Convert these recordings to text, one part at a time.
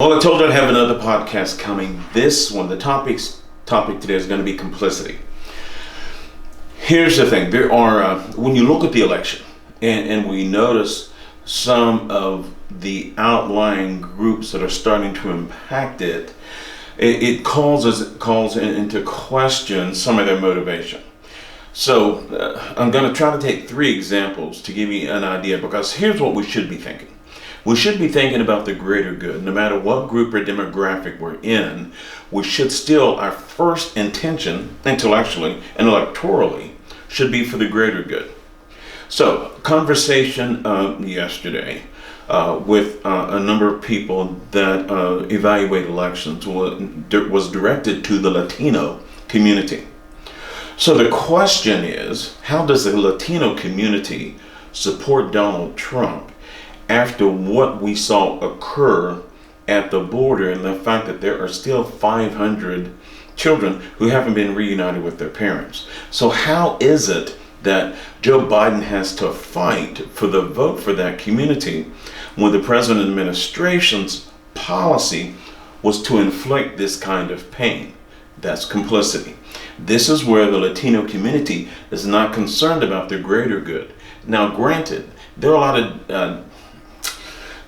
Well, I told you I'd have another podcast coming. The topic today is going to be complicity. Here's the thing: when you look at the election, and we notice some of the outlying groups that are starting to impact it, it calls into question some of their motivation. So I'm going to try to take three examples to give you an idea, because here's what we should be thinking. We should be thinking about the greater good. No matter what group or demographic we're in, we should still, our first intention, intellectually and electorally, should be for the greater good. So, conversation yesterday with a number of people that evaluate elections was directed to the Latino community. So the question is, how does the Latino community support Donald Trump after what we saw occur at the border and the fact that there are still 500 children who haven't been reunited with their parents? So how is it that Joe Biden has to fight for the vote for that community when the president administration's policy was to inflict this kind of pain? That's complicity. This is where the Latino community is not concerned about the greater good. Now, granted, there are a lot of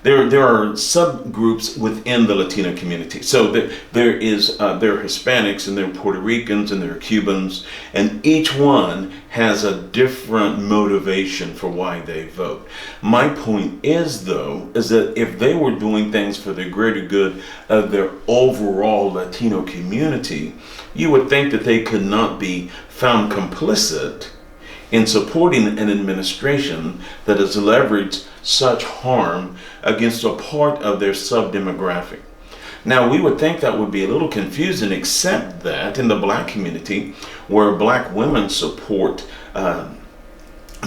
there are subgroups within the Latino community. So there are Hispanics, and there are Puerto Ricans, and there are Cubans, and each one has a different motivation for why they vote. My point is, though, is that if they were doing things for the greater good of their overall Latino community, you would think that they could not be found complicit in supporting an administration that has leveraged such harm against a part of their sub-demographic. Now, we would think that would be a little confusing, except that in the black community, where black women support Joe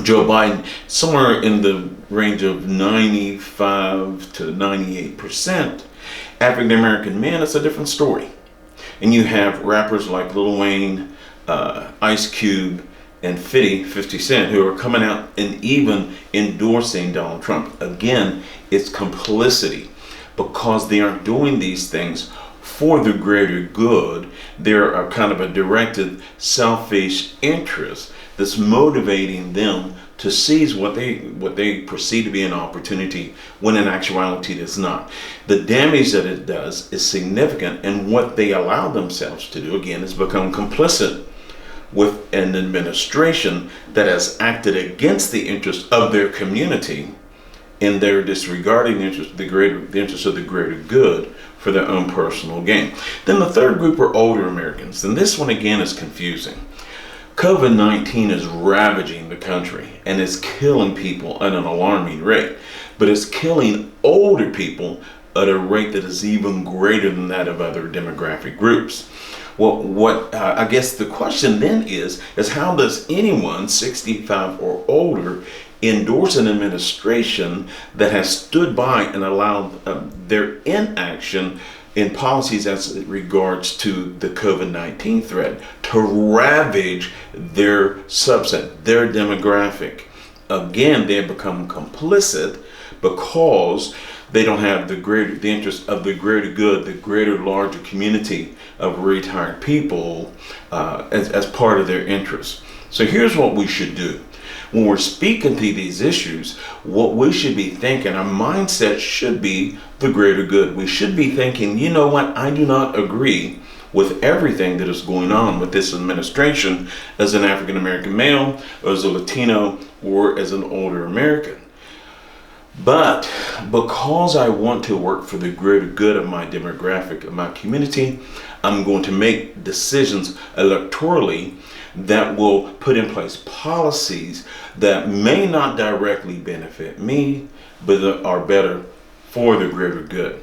Biden somewhere in the range of 95 to 98%, African American men, it's a different story. And you have rappers like Lil Wayne, Ice Cube, and 50 Cent, who are coming out and even endorsing Donald Trump. Again, it's complicity, because they aren't doing these things for the greater good. They're a kind of a directed, selfish interest that's motivating them to seize what they perceive to be an opportunity, when in actuality it's not. The damage that it does is significant, and what they allow themselves to do, again, is become complicit with an administration that has acted against the interest of their community, in their disregarding the interest of the greater good for their own personal gain. Then the third group are older Americans, and this one again is confusing. COVID-19 is ravaging the country and is killing people at an alarming rate, but it's killing older people at a rate that is even greater than that of other demographic groups. Well, I guess the question then is how does anyone 65 or older endorse an administration that has stood by and allowed their inaction in policies as it regards to the COVID-19 threat to ravage their subset, their demographic? Again, they have become complicit because they don't have the interest of the greater good, the greater, larger community of retired people as part of their interests. So here's what we should do. When we're speaking to these issues, what we should be thinking, our mindset should be the greater good. We should be thinking, you know what, I do not agree with everything that is going on with this administration as an African American male, or as a Latino, or as an older American. But because I want to work for the greater good of my demographic, of my community, I'm going to make decisions electorally that will put in place policies that may not directly benefit me, but that are better for the greater good.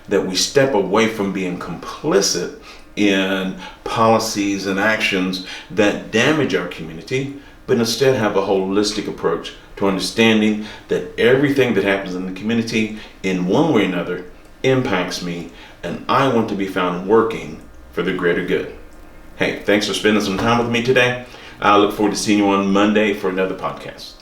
That we step away from being complicit in policies and actions that damage our community, but instead have a holistic approach to understanding that everything that happens in the community in one way or another impacts me, and I want to be found working for the greater good. Hey, thanks for spending some time with me today. I look forward to seeing you on Monday for another podcast.